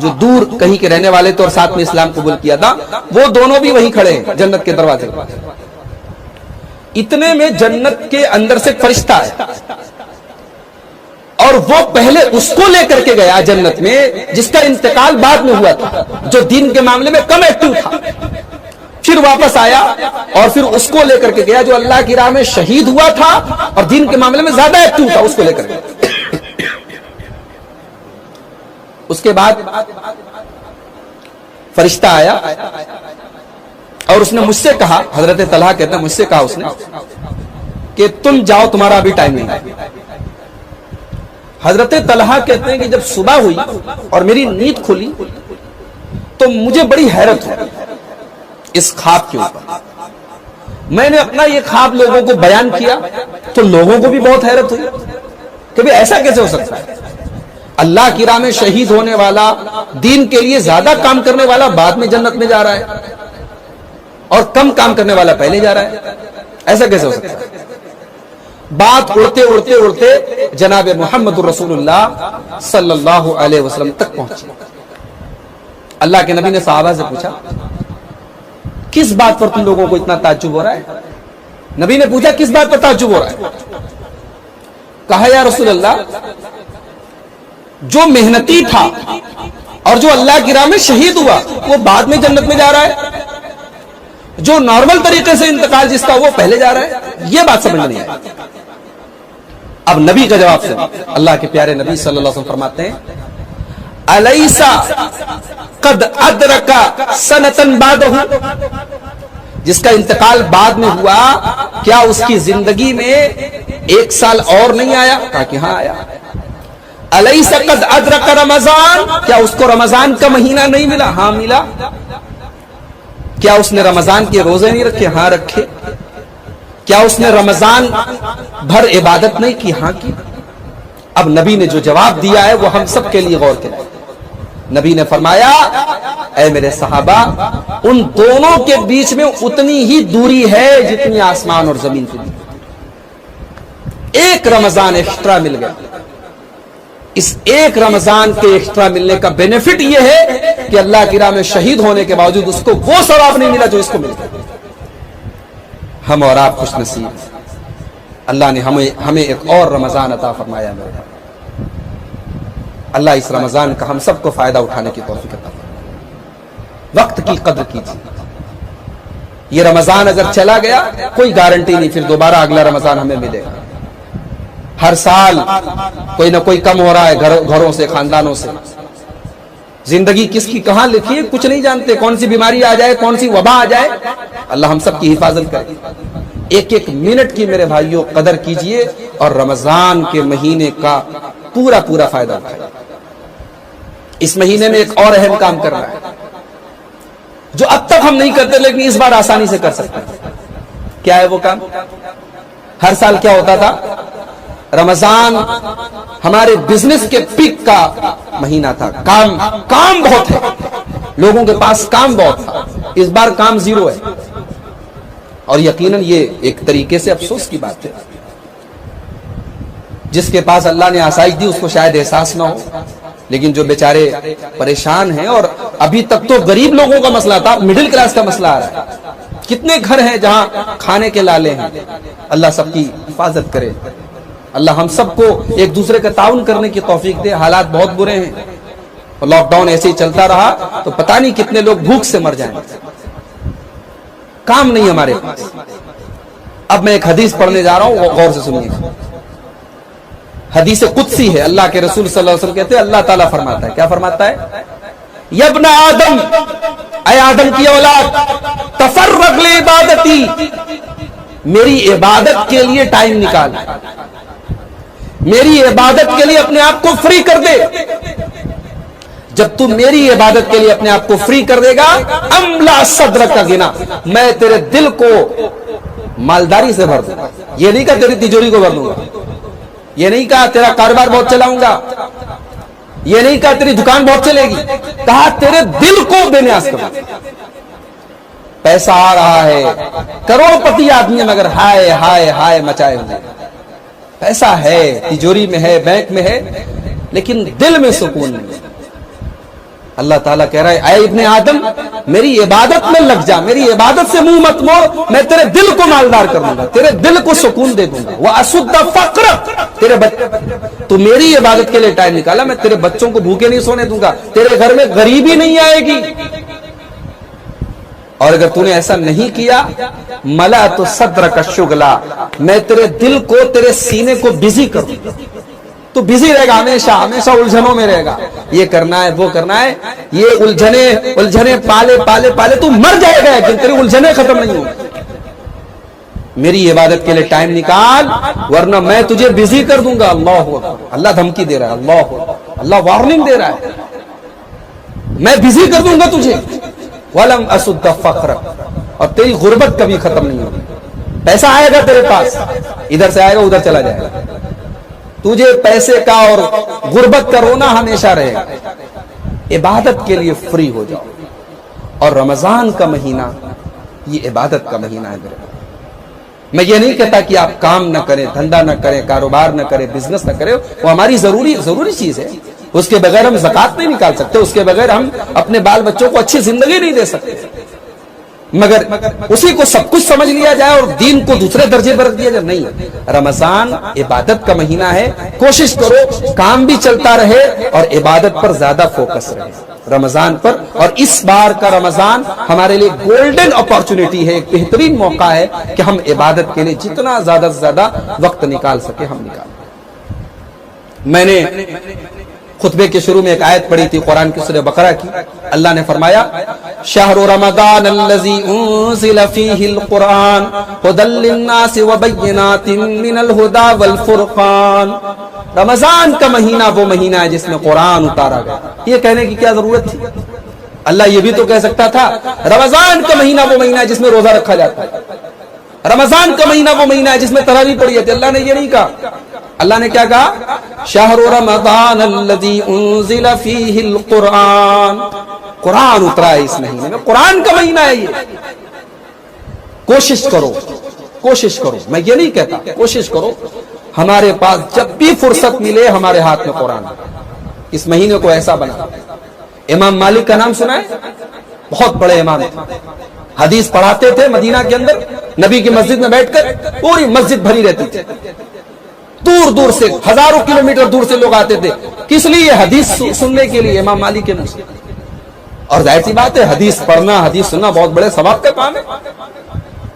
جو دور کہیں کے رہنے والے تھے اور ساتھ میں اسلام قبول کیا تھا، وہ دونوں بھی وہیں کھڑے ہیں جنت کے دروازے کے پاس. اتنے میں جنت کے اندر سے فرشتہ آیا اور وہ پہلے اس کو لے کر کے گیا جنت میں جس کا انتقال بعد میں ہوا تھا، جو دین کے معاملے میں کم ایکٹیو تھا. پھر واپس آیا اور پھر اس کو لے کر کے گیا جو اللہ کی راہ میں شہید ہوا تھا اور دین کے معاملے میں زیادہ ایکٹیو تھا، اس کو لے کر گیا. اس کے بعد فرشتہ آیا اور اس نے مجھ سے کہا، حضرت طلحہ کہتے ہیں مجھ سے کہا اس نے کہ تم جاؤ، تمہارا ابھی ٹائم نہیں ہے۔ حضرت طلحہ کہتے ہیں کہ جب صبح ہوئی اور میری نیند کھلی تو مجھے بڑی حیرت ہوئی اس خواب کے اوپر۔ میں نے اپنا یہ خواب لوگوں کو بیان کیا تو لوگوں کو بھی بہت حیرت ہوئی کہ بھئی ایسا کیسے ہو سکتا ہے؟ اللہ کی راہ میں شہید ہونے والا، دین کے لیے زیادہ کام کرنے والا بعد میں جنت میں جا رہا ہے اور کم کام کرنے والا پہلے جا رہا ہے، ایسا کیسے ہو سکتا ہے؟ بات اڑتے اڑتے اڑتے جناب محمد رسول اللہ صلی اللہ علیہ وسلم تک پہنچی۔ اللہ کے نبی نے صحابہ سے پوچھا کس بات پر تم لوگوں کو اتنا تعجب ہو رہا ہے؟ نبی نے پوچھا کس بات پر تعجب ہو رہا ہے؟ کہا یا رسول اللہ، جو محنتی تھا اور جو اللہ کی راہ میں شہید ہوا وہ بعد میں جنت میں جا رہا ہے، جو نارمل طریقے سے انتقال جس کا وہ پہلے جا رہا ہے، یہ بات سمجھ نہیں آئی۔ اب نبی کا جواب سے اللہ کے پیارے نبی صلی اللہ علیہ وسلم فرماتے ہیں الیسا قد ادرک سنتن بعدہ، جس کا انتقال بعد میں ہوا کیا اس کی زندگی میں 1 سال اور نہیں آیا؟ کہا کہ ہاں آیا۔ الیسا قد ادرک رمضان، کیا اس کو رمضان کا مہینہ نہیں ملا؟ ہاں ملا۔ کیا اس نے رمضان کے روزے نہیں رکھے؟ ہاں رکھے۔ کیا اس نے رمضان بھر عبادت نہیں کی؟ ہاں کی۔ اب نبی نے جو جواب دیا ہے وہ ہم سب کے لیے غور کریں۔ نبی نے فرمایا اے میرے صحابہ، ان دونوں کے بیچ میں اتنی ہی دوری ہے جتنی آسمان اور زمین کی دوری۔ ایک رمضان ایکسٹرا مل گیا۔ اس ایک رمضان کے ایکسٹرا ملنے کا بینیفٹ یہ ہے کہ اللہ کی راہ میں شہید ہونے کے باوجود اس کو وہ ثواب نہیں ملا جو اس کو مل گیا۔ ہم اور آپ خوش نصیب، اللہ نے ہمیں ایک اور رمضان عطا فرمایا۔ اللہ اس رمضان کا ہم سب کو فائدہ اٹھانے کی توفیق عطا فرمائے۔ وقت کی قدر کیجیے۔ یہ رمضان اگر چلا گیا کوئی گارنٹی نہیں پھر دوبارہ اگلا رمضان ہمیں ملے گا۔ ہر سال کوئی نہ کوئی کم ہو رہا ہے گھروں سے، خاندانوں سے۔ زندگی کس کی کہاں لکھی ہے کچھ نہیں جانتے، کون سی بیماری آ جائے، کون سی وبا آ جائے۔ اللہ ہم سب کی حفاظت کرے۔ ایک ایک منٹ کی میرے بھائیوں قدر کیجئے اور رمضان کے مہینے کا پورا فائدہ اٹھائیے۔ اس مہینے میں ایک اور اہم کام کر رہا ہے جو اب تک ہم نہیں کرتے لیکن اس بار آسانی سے کر سکتے ہیں۔ کیا ہے وہ کام؟ ہر سال کیا ہوتا تھا؟ رمضان ہمارے بزنس کے پیک کا مہینہ تھا، کام بہت ہے، لوگوں کے پاس کام بہت تھا۔ اس بار کام زیرو ہے، اور یقیناً یہ ایک طریقے سے افسوس کی بات ہے۔ جس کے پاس اللہ نے آسائش دی اس کو شاید احساس نہ ہو، لیکن جو بیچارے پریشان ہیں، اور ابھی تک تو غریب لوگوں کا مسئلہ تھا، مڈل کلاس کا مسئلہ آ رہا ہے۔ کتنے گھر ہیں جہاں کھانے کے لالے ہیں۔ اللہ سب کی حفاظت کرے، اللہ ہم سب کو ایک دوسرے کا تعاون کرنے کی توفیق دے۔ حالات بہت برے ہیں، لاک ڈاؤن ایسے ہی چلتا رہا تو پتہ نہیں کتنے لوگ بھوک سے مر جائیں۔ کام نہیں ہمارے پاس۔ اب میں ایک حدیث پڑھنے جا رہا ہوں، غور سے سنیے۔ حدیث قدسی ہے، اللہ کے رسول صلی اللہ علیہ وسلم کہتے ہیں، اللہ تعالیٰ فرماتا ہے، کیا فرماتا ہے؟ یا ابن آدم، اے آدم کی اولاد، تفرغ لعبادتی، میری عبادت کے لیے ٹائم نکال، میری عبادت کے لیے اپنے آپ کو فری کر دے۔ جب تم میری عبادت کے لیے اپنے آپ کو فری کر دے گا، املا صدرک کا گنا، میں تیرے دل کو مالداری سے بھر دوں گا۔ یہ نہیں کہا تیری تجوری کو بھر دوں گا، یہ نہیں کہا تیرا کاروبار بہت چلاؤں گا، یہ نہیں کہا تیری دکان بہت چلے گی، کہا تیرے دل کو بے نیاز کروں۔ پیسہ آ رہا ہے، کروڑ پتی آدمی مگر ہائے ہائے ہائے مچائے ہوئے، پیسہ ہے، تجوری میں ہے، بینک میں ہے، لیکن دل میں سکون نہیں ہے۔ اللہ تعالیٰ کہہ رہا ہے، اے ابن آدم، میری عبادت میں لگ جا، میری عبادت سے منہ مت موڑ، میں تیرے دل کو مالدار کر دوں گا، تیرے دل کو سکون دے دوں گا۔ وَأَسُدَّ فَقْرَ، تیرے تو میری عبادت کے لیے ٹائم نکالا، میں تیرے بچوں کو بھوکے نہیں سونے دوں گا، تیرے گھر میں غریبی نہیں آئے گی۔ اور اگر تو نے ایسا نہیں کیا، مَلَأْتُ صَدْرَكَ شُغْلًا، میں تیرے دل کو، تیرے سینے کو بزی کروں گا، تو بزی رہے گا ہمیشہ ہمیشہ الجھنوں میں رہے گا, یہ کرنا ہے وہ کرنا ہے, یہ الجھنے پالے پالے پالے تو مر جائے گا لیکن تیری الجھنے ختم نہیں ہوگی. میری عبادت کے لیے ٹائم نکال ورنہ میں تجھے بزی کر دوں گا. اللہ دھمکی دے رہا ہے, اللہ وارننگ دے رہا ہے, میں بزی کر دوں گا تجھے. وَلَمْ أَسُدَّ فَقْرَكَ, اور تیری غربت کبھی ختم نہیں ہوگی. پیسہ آئے گا تیرے پاس, ادھر سے آئے گا ادھر چلا جائے گا, تجھے پیسے کا اور غربت کا رونا ہمیشہ رہے گا. عبادت کے لیے فری ہو جاؤ. اور رمضان کا مہینہ یہ عبادت کا مہینہ ہے. میں یہ نہیں کہتا کہ آپ کام نہ کریں, دھندا نہ کریں, کاروبار نہ کریں, بزنس نہ کریں, وہ ہماری ضروری چیز ہے. اس کے بغیر ہم زکات نہیں نکال سکتے, اس کے بغیر ہم اپنے بال بچوں کو اچھی زندگی نہیں دے سکتے. مگر اسی کو سب کچھ سمجھ لیا جائے اور دین کو دوسرے درجے پر رکھ دیا جائے, نہیں. رمضان عبادت کا مہینہ ہے, کوشش کرو کام بھی چلتا رہے اور عبادت پر زیادہ فوکس رہے رمضان پر. اور اس بار کا رمضان ہمارے لیے گولڈن اپارچونٹی ہے, ایک بہترین موقع ہے کہ ہم عبادت کے لیے جتنا زیادہ سے زیادہ وقت نکال سکے ہم نکالیں. میں نے خطبے کے شروع میں ایک آیت پڑھی تھی قرآن کی سورہ بقرہ کی. اللہ نے فرمایا شہر رمضان الذی انزل فیہ القرآن ھدی للناس وبینات من الہدی والفرقان. رمضان کا مہینہ وہ مہینہ ہے جس میں قرآن اتارا گیا. یہ کہنے کی کیا ضرورت تھی؟ اللہ یہ بھی تو کہہ سکتا تھا رمضان کا مہینہ وہ مہینہ ہے جس میں روزہ رکھا جاتا ہے, رمضان کا مہینہ وہ مہینہ ہے جس میں تراویح پڑھی جاتی ہے. اللہ نے یہ نہیں کہا. اللہ نے کیا کہا؟ شہر رمضان الذی انزل فیہ القرآن. قرآن اترا ہے اس مہینے میں, قرآن کا مہینہ ہے یہ. کوشش کرو, میں یہ نہیں کہتا, کوشش کرو ہمارے پاس جب بھی فرصت ملے ہمارے ہاتھ میں قرآن. اس مہینے کو ایسا بنا. امام مالک کا نام سنا ہے؟ بہت بڑے امام تھے, حدیث پڑھاتے تھے مدینہ کے اندر. نبی کی مسجد میں بیٹھ کر پوری مسجد بھری رہتی تھی. دور دور سے, ہزاروں کلومیٹر دور سے لوگ آتے تھے. کس لیے؟ حدیث سننے کے لیے امام مالک کے منہ سے. اور ظاہر سی بات ہے حدیث پڑھنا حدیث سننا بہت بڑے ثواب کا کام ہے.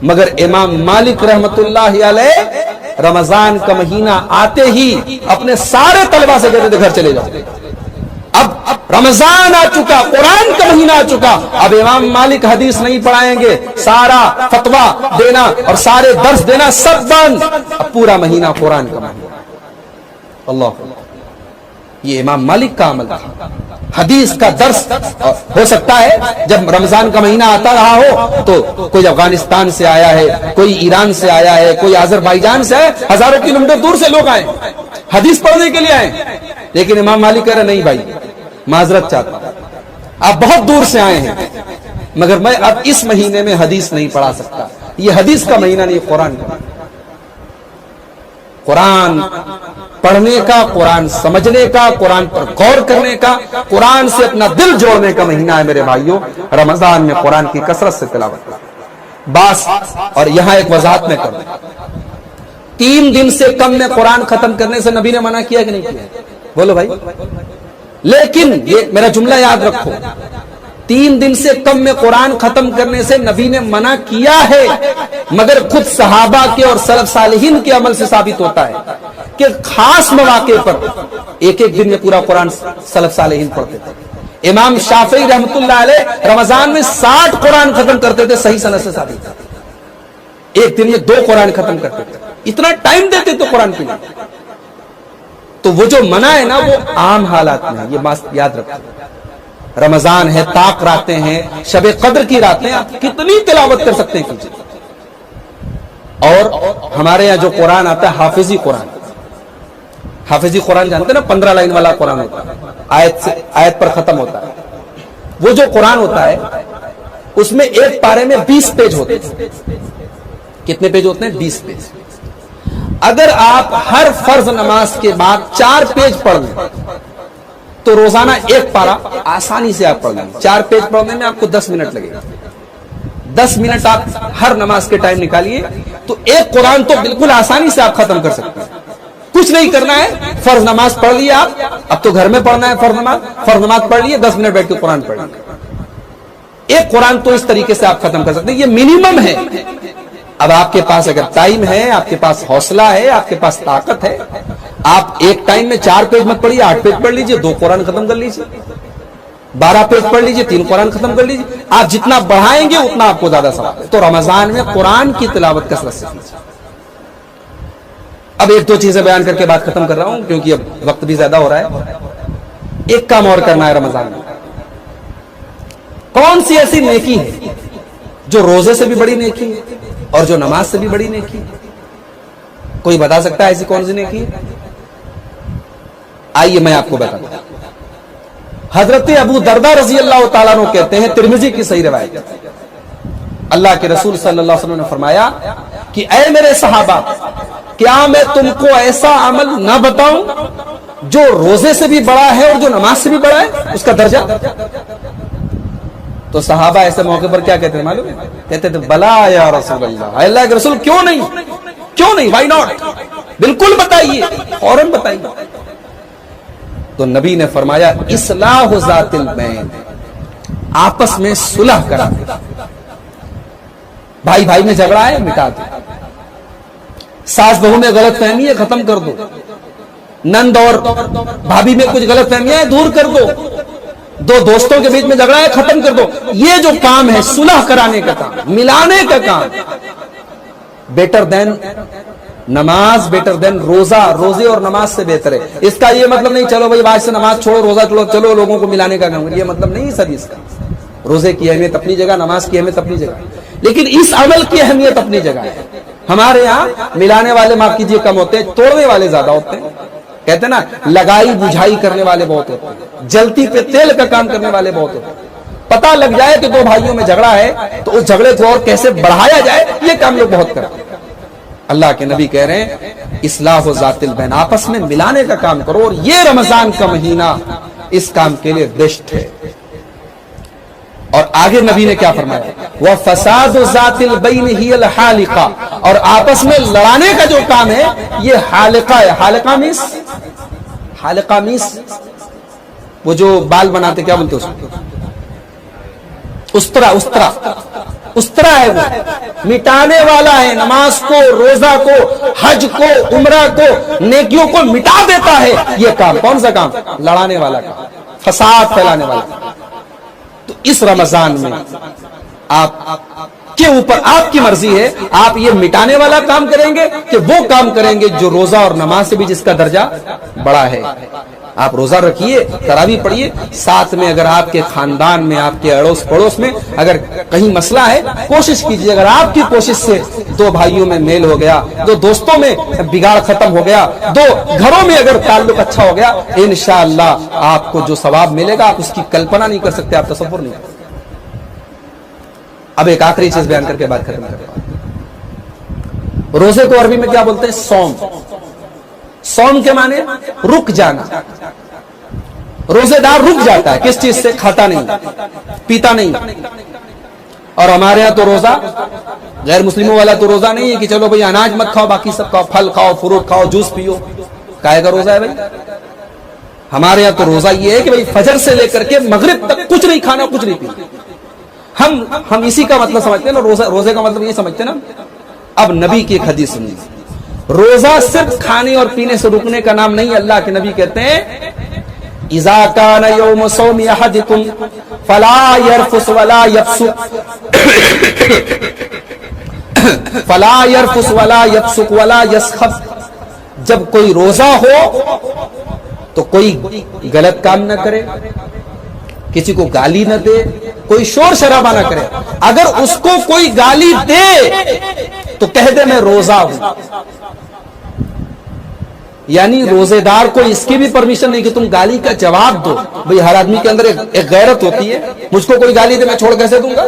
مگر امام مالک رحمت اللہ علیہ رمضان کا مہینہ آتے ہی اپنے سارے طلبہ سے کہتے تھے گھر چلے جاؤ, اب رمضان آ چکا, قرآن کا مہینہ آ چکا, اب امام مالک حدیث نہیں پڑھائیں گے, سارا فتویٰ دینا اور سارے درس دینا سب بند. اب پورا مہینہ قرآن کا مہینہ. اللہ, یہ امام مالک کا عمل تھا. حدیث کا درس ہو سکتا ہے جب رمضان کا مہینہ آتا رہا ہو تو کوئی افغانستان سے آیا ہے, کوئی ایران سے آیا ہے, کوئی آذربائیجان سے آیا, ہزاروں کلومیٹر دور سے لوگ آئے حدیث پڑھنے کے لیے آئے. لیکن امام مالک کہہ رہے نہیں بھائی, معذرت چاہتا ہوں, آپ بہت دور سے آئے ہیں مگر میں اب اس مہینے میں حدیث نہیں پڑھا سکتا. یہ حدیث کا مہینہ نہیں, قرآن کا. قرآن پڑھنے کا, قرآن سمجھنے کا, قرآن پر غور کرنے کا, قرآن سے اپنا دل جوڑنے کا مہینہ ہے میرے بھائیوں. رمضان میں قرآن کی کثرت سے تلاوت کریں. بس, اور یہاں ایک وضاحت میں کروں, 3 دن سے کم میں قرآن ختم کرنے سے نبی نے منع کیا کہ نہیں کیا؟ بولو بھائی. لیکن یہ میرا جملہ یاد رکھو, 3 دن سے کم میں قرآن ختم کرنے سے نبی نے منع کیا ہے, مگر خود صحابہ کے اور سلف صالحین کے عمل سے ثابت ہوتا ہے کہ خاص مواقع پر ایک دن میں پورا قرآن سلف صالحین پڑھتے تھے. امام شافعی رحمت اللہ علیہ رمضان میں 60 قرآن ختم کرتے تھے, صحیح سند سے ثابت. ایک دن میں 2 قرآن ختم کرتے تھے, اتنا ٹائم دیتے تھے قرآن کے لیے. تو وہ جو منع ہے نا وہ عام حالات میں ہے, یہ بات یاد رکھو. رمضان ہے, طاق راتیں ہیں, شب قدر کی راتیں, آپ کتنی تلاوت کر سکتے ہیں کیجئے. اور ہمارے یہاں جو قرآن آتا ہے حافظی قرآن, حافظی قرآن جانتے ہیں نا, 15 لائن والا قرآن ہوتا ہے, آیت پر ختم ہوتا ہے. وہ جو قرآن ہوتا ہے اس میں ایک پارے میں 20 پیج ہوتے ہیں. کتنے پیج ہوتے ہیں؟ 20 پیج. اگر آپ ہر فرض نماز کے بعد 4 پیج پڑھ لیں تو روزانہ ایک پارا آسانی سے آپ پڑھ لیں. 4 پیج پڑھنے میں آپ کو 10 منٹ لگے گا. 10 منٹ آپ ہر نماز کے ٹائم نکالیے تو ایک قرآن تو بالکل آسانی سے آپ ختم کر سکتے ہیں. کچھ نہیں کرنا ہے, فرض نماز پڑھ لیے آپ, اب تو گھر میں پڑھنا ہے فرض نماز پڑھ لیے, 10 منٹ بیٹھ کے قرآن پڑھ لیے. ایک قرآن تو اس طریقے سے آپ ختم کر سکتے ہیں. یہ منیمم ہے. اب آپ کے پاس اگر ٹائم ہے, آپ کے پاس حوصلہ ہے, آپ کے پاس طاقت ہے, آپ ایک ٹائم میں 4 پیج مت پڑھیے، 8 پیج پڑھ لیجئے، 2 قرآن ختم کر لیجئے، 12 پیج پڑھ لیجئے، 3 قرآن ختم کر لیجئے. آپ جتنا بڑھائیں گے اتنا آپ کو زیادہ ثواب ہے. تو رمضان میں قرآن کی تلاوت کثرت سے کیجیے. اب 1-2 چیزیں بیان کر کے بات ختم کر رہا ہوں کیونکہ اب وقت بھی زیادہ ہو رہا ہے. ایک کام اور کرنا ہے رمضان میں. کون سی ایسی نیکی ہے جو روزے سے بھی بڑی نیکی ہے اور جو نماز سے بھی بڑی نیکی ہے؟ کوئی بتا سکتا ہے ایسی کون سی نیکی ہے؟ آئیے میں آپ کو بتاتا ہوں. حضرت ابو دردہ رضی اللہ تعالیٰ عنہ کہتے ہیں، ترمذی کی صحیح روایت، اللہ کے رسول صلی اللہ علیہ وسلم نے فرمایا کہ اے میرے صحابہ، کیا میں تم کو ایسا عمل نہ بتاؤں جو روزے سے بھی بڑا ہے اور جو نماز سے بھی بڑا ہے اس کا درجہ؟ تو صحابہ ایسے موقع پر کیا کہتے ہیں معلوم ہے؟ کہتے تھے بلا یا رسول اللہ، اے اللہ کے رسول کیوں نہیں، وائی ناٹ، بالکل بتائیے، فوراً بتائیے. تو نبی نے فرمایا اصلاح ذات البین، آپس میں صلح کرا دے. بھائی بھائی میں جھگڑا ہے مٹا دو، ساس بہو میں غلط فہمی ہے ختم کر دو، نند اور بھابھی میں کچھ غلط فہمیاں ہیں دور کر دو، 2 دوستوں کے بیچ میں جھگڑا ہے ختم کر دو. یہ جو کام ہے صلح کرانے کا کام، ملانے کا کام، بیٹر دین نماز، بیٹر دین روزہ، روزے اور نماز سے بہتر ہے. اس کا یہ مطلب نہیں چلو بھائی آج سے نماز چھوڑو، روزہ چھوڑو، چلو لوگوں کو ملانے کا کام، یہ مطلب نہیں سر. اس کا روزے کی اہمیت اپنی جگہ، نماز کی اہمیت اپنی جگہ، لیکن اس عمل کی اہمیت اپنی جگہ ہے. ہمارے یہاں ملانے والے معاف کیجیے کم ہوتے ہیں، توڑنے والے زیادہ ہوتے ہیں. کہتے ہیں نا لگائی بجھائی کرنے والے بہت ہوتے ہیں، جلتی پہ تیل کا کام کرنے والے بہت ہوتے ہیں. پتہ لگ جائے کہ 2 بھائیوں میں جھگڑا ہے تو اس جھگڑے کو اور کیسے بڑھایا جائے، یہ کام لوگ بہت کرتے ہیں. اللہ کے نبی کہہ رہے ہیں اصلاح ذات البین، آپس میں ملانے کا کام کرو، اور یہ رمضان کا مہینہ اس کام کے لیے بیسٹ ہے. اور آگے نبی نے کیا فرمایا، وَفَسَادُ ذَاتِ الْبَيْنِ هِيَ الْحَالِقَةُ، اور آپس میں لڑانے کا جو کام ہے یہ حالقہ ہے. حالقہ میس وہ جو بال بناتے کیا بولتے اس استرا ہے، وہ مٹانے والا ہے. نماز کو، روزہ کو، حج کو، عمرہ کو، نیکیوں کو مٹا دیتا ہے. یہ کام کون سا کام؟ لڑانے والا کام، فساد پھیلانے والا کام. تو اس رمضان میں آپ کے اوپر آپ کی مرضی ہے، آپ یہ مٹانے والا کام کریں گے کہ وہ کام کریں گے جو روزہ اور نماز سے بھی جس کا درجہ بڑا ہے. آپ روزہ رکھیے، تراویح پڑھیے، ساتھ میں اگر آپ کے خاندان میں، آپ کے اڑوس پڑوس میں اگر کہیں مسئلہ ہے کوشش کیجیے. اگر آپ کی کوشش سے 2 بھائیوں میں میل ہو گیا، 2 دوستوں میں بگاڑ ختم ہو گیا، 2 گھروں میں اگر تعلق اچھا ہو گیا، انشاءاللہ آپ کو جو ثواب ملے گا آپ اس کی کلپنا نہیں کر سکتے، آپ تصور نہیں کر سکتے. اب ایک آخری چیز بیان کر کے بات ختم کرتا ہوں. روزے کو عربی میں کیا بولتے ہیں؟ صوم. صوم کے معنی رک جانا. روزے دار رک جاتا ہے کس چیز سے؟ کھاتا نہیں، پیتا نہیں. اور ہمارے ہاں تو روزہ، غیر مسلموں والا تو روزہ نہیں ہے کہ چلو بھئی اناج مت کھاؤ، باقی سب کھاؤ، پھل کھاؤ، فروٹ کھاؤ، جوس پیو. کائے کا روزہ ہے بھائی؟ ہمارے ہاں تو روزہ یہ ہے کہ بھئی فجر سے لے کر کے مغرب تک کچھ نہیں کھانا، کچھ نہیں پینا. ہم اسی کا مطلب سمجھتے ہیں نا، روزے کا مطلب یہ سمجھتے ہیں نا. اب نبی کی ایک حدیث سنیے، روزہ صرف کھانے اور پینے سے رکنے کا نام نہیں. اللہ کے نبی کہتے ہیں اذا كان يوم صوم احدكم فلا يرفث ولا يفسق فلا يرفث ولا يفسق ولا يسخف. جب کوئی روزہ ہو تو کوئی غلط کام نہ کرے، کسی کو گالی نہ دے، کوئی شور شرابہ نہ کرے. اگر اس کو کوئی گالی دے تو کہہ دے میں روزہ ہوں. یعنی روزے دار کو اس کی بھی پرمیشن نہیں کہ تم گالی کا جواب دو. بھئی ہر آدمی کے اندر ایک غیرت ہوتی ہے، مجھ کو کوئی گالی دے میں چھوڑ کیسے دوں گا؟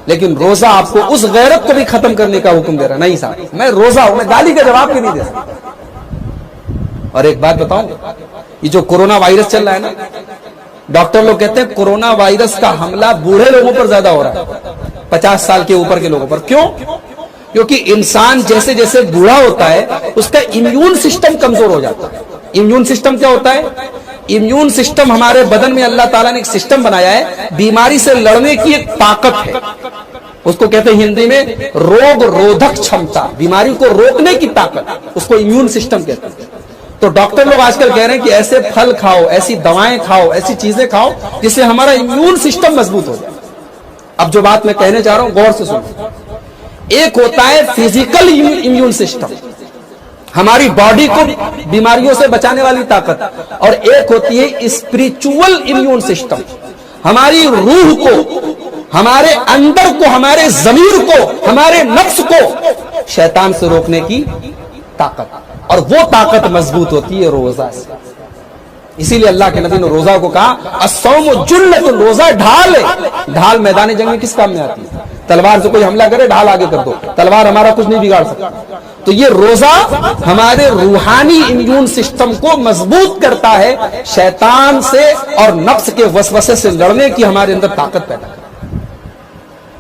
لیکن روزہ آپ کو اس غیرت کو بھی ختم کرنے کا حکم دے رہا. نہیں صاحب میں روزہ ہوں، میں گالی کا جواب بھی نہیں دے سکتا. اور ایک بات بتاؤں، یہ جو کورونا وائرس چل رہا ہے نا، ڈاکٹر لوگ کہتے ہیں کورونا وائرس کا حملہ بوڑھے لوگوں پر زیادہ ہو رہا ہے، 50 سال کے اوپر کے لوگوں پر. کیوں؟ کیونکہ انسان جیسے جیسے بوڑھا ہوتا ہے اس کا امیون سسٹم کمزور ہو جاتا ہے. امیون سسٹم کیا ہوتا ہے؟ امیون سسٹم ہمارے بدن میں اللہ تعالیٰ نے ایک سسٹم بنایا ہے، بیماری سے لڑنے کی ایک طاقت ہے. اس کو کہتے ہیں ہندی میں روگ رودھک چھمتا، بیماری کو روکنے کی طاقت، اس کو امیون سسٹم کہتے ہیں. تو ڈاکٹر لوگ آج کل کہہ رہے ہیں کہ ایسے پھل کھاؤ، ایسی دوائیں کھاؤ، ایسی چیزیں کھاؤ جس سے ہمارا امیون سسٹم مضبوط ہو جائے۔ اب جو بات میں کہنے چاہ رہا ہوں غور سے سنو۔ ایک ہوتا ہے فزیکل امیون سسٹم، ہماری باڈی کو بیماریوں سے بچانے والی طاقت، اور ایک ہوتی ہے اسپریچول امیون سسٹم، ہماری روح کو، ہمارے اندر کو، ہمارے ضمیر کو، ہمارے نفس کو شیطان سے روکنے کی طاقت، اور وہ طاقت مضبوط ہوتی ہے روزہ سے۔ اسی لیے اللہ کے نبی نے روزہ کو کہا الصوم جنۃ، روزہ ڈھال ہے۔ ڈھال میدان جنگ میں کس کام میں آتی ہے؟ تلوار سے کوئی حملہ کرے ڈھال آگے کر دو، تلوار ہمارا کچھ نہیں بگاڑ سکتا۔ تو یہ روزہ ہمارے روحانی امیون سسٹم کو مضبوط کرتا ہے، شیطان سے اور نفس کے وسوسے سے لڑنے کی ہمارے اندر طاقت پیدا کرتا ہے۔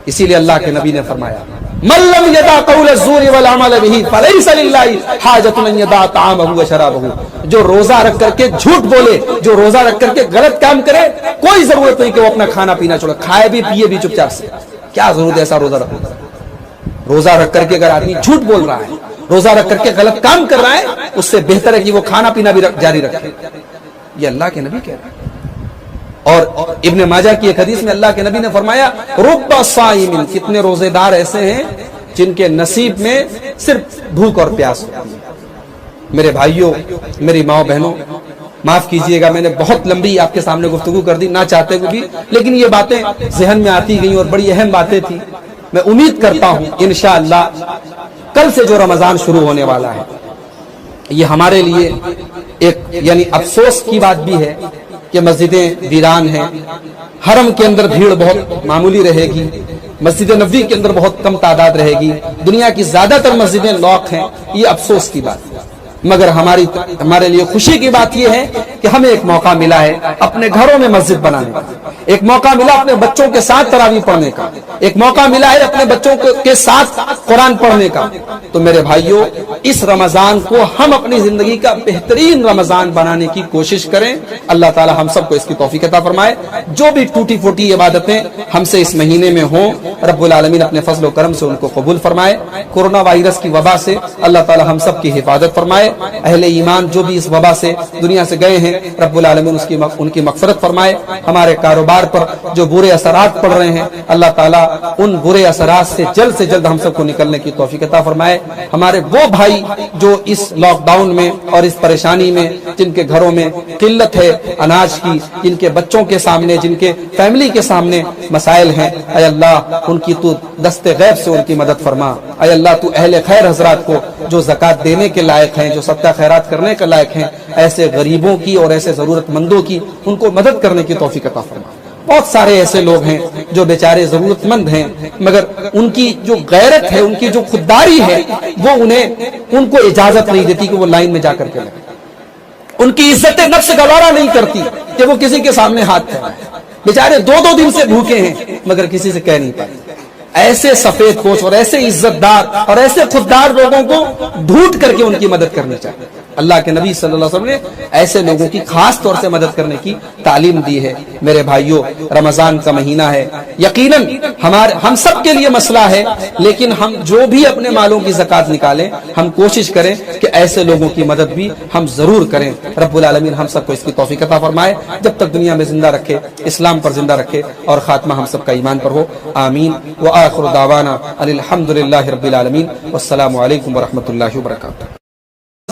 اسی لیے اللہ کے نبی نے فرمایا من لم يدع قول الزور والعمل به فليس لله حاجة ان يدع طعامه وشرابه، جو روزہ رکھ کر کے جھوٹ بولے، جو روزہ رکھ کر کے غلط کام کرے، کوئی ضرورت نہیں کہ وہ اپنا کھانا پینا چھوڑے، کھائے بھی پیے بھی چپ چاپ سے۔ کیا ضرورت ہے ایسا روزہ رکھنے کی؟ روزہ رکھ کر کے اگر آدمی جھوٹ بول رہا ہے، روزہ رکھ کر کے غلط کام کر رہا ہے، اس سے بہتر ہے کہ وہ کھانا پینا بھی جاری رکھے۔ یہ اللہ کے نبی کہہ رہے ہیں۔ اور ابن ماجہ کی ایک حدیث میں اللہ کے نبی نے فرمایا رب صائم، کتنے روزے دار ایسے ہیں جن کے نصیب میں صرف بھوک اور پیاس ہوتی ہے۔ میرے بھائیوں، میری ماں بہنوں، معاف کیجئے گا میں نے بہت لمبی آپ کے سامنے گفتگو کر دی، نہ چاہتے ہوئے بھی، لیکن یہ باتیں ذہن میں آتی گئیں اور بڑی اہم باتیں تھیں۔ میں امید کرتا ہوں انشاءاللہ کل سے جو رمضان شروع ہونے والا ہے، یہ ہمارے لیے ایک یعنی افسوس کی بات بھی ہے کہ مسجدیں ویران ہیں، حرم کے اندر بھیڑ بہت معمولی رہے گی، مسجد نبوی کے اندر بہت کم تعداد رہے گی، دنیا کی زیادہ تر مسجدیں لاک ہیں، یہ افسوس کی بات ہے۔ مگر ہمارے لیے خوشی کی بات یہ ہے کہ ہمیں ایک موقع ملا ہے اپنے گھروں میں مسجد بنانے کا، ایک موقع ملا اپنے بچوں کے ساتھ تراویح پڑھنے کا، ایک موقع ملا ہے اپنے بچوں کے ساتھ قرآن پڑھنے کا۔ تو میرے بھائیوں، اس رمضان کو ہم اپنی زندگی کا بہترین رمضان بنانے کی کوشش کریں۔ اللہ تعالی ہم سب کو اس کی توفیق عطا فرمائے۔ جو بھی ٹوٹی پھوٹی عبادتیں ہم سے اس مہینے میں ہوں، رب العالمین اپنے فضل و کرم سے ان کو قبول فرمائے۔ کورونا وائرس کی وبا سے اللہ تعالی ہم سب کی حفاظت فرمائے۔ اہل ایمان جو بھی اس وبا سے دنیا سے گئے ہیں، رب العالمین ان کی مغفرت فرمائے۔ ہمارے کاروبار پر جو برے اثرات پڑ رہے ہیں، اللہ تعالیٰ ان برے اثرات سے جلد ہم سب کو نکلنے کی توفیق عطا فرمائے۔ ہمارے وہ بھائی جو اس لاک ڈاؤن میں اور اس پریشانی میں، جن کے گھروں میں قلت ہے اناج کی، جن کے بچوں کے سامنے، جن کے فیملی کے سامنے مسائل ہیں، اے اللہ ان کی تو دست غیب سے ان کی مدد فرما۔ اے اللہ تو اہل خیر حضرات کو جو زکوٰۃ دینے کے لائق ہیں، جو صدقہ خیرات کرنے کے لائق ہیں، ایسے غریبوں کی اور ایسے ضرورت مندوں کی ان کو مدد کرنے کی توفیق عطا فرما۔ بہت سارے ایسے لوگ ہیں جو بیچارے ضرورت مند ہیں، مگر ان کی جو غیرت ہے، ان کی جو خودداری ہے، وہ ان کو اجازت نہیں دیتی کہ وہ لائن میں جا کر کے لگے۔ ان کی عزت نفس گوارا نہیں کرتی کہ وہ کسی کے سامنے ہاتھ پھیلائیں۔ بیچارے 2 دن سے بھوکے ہیں مگر کسی سے کہہ نہیں پاتے۔ ایسے سفید پوش اور ایسے عزت دار اور ایسے خوددار لوگوں کو ڈھونڈ کر کے ان کی مدد کرنی چاہیے۔ اللہ کے نبی صلی اللہ علیہ وسلم نے ایسے لوگوں کی خاص طور سے مدد کرنے کی تعلیم دی ہے۔ میرے بھائیوں، رمضان کا مہینہ ہے، یقیناً ہم سب کے لیے مسئلہ ہے، لیکن ہم جو بھی اپنے مالوں کی زکوٰۃ نکالیں، ہم کوشش کریں کہ ایسے لوگوں کی مدد بھی ہم ضرور کریں۔ رب العالمین ہم سب کو اس کی توفیق عطا فرمائے، جب تک دنیا میں زندہ رکھے، اسلام پر زندہ رکھے اور خاتمہ ہم سب کا ایمان پر ہو۔ آمین۔ وآخر دعوانا الحمد للہ رب العالمین، والسلام علیکم ورحمۃ اللہ وبرکاتہ۔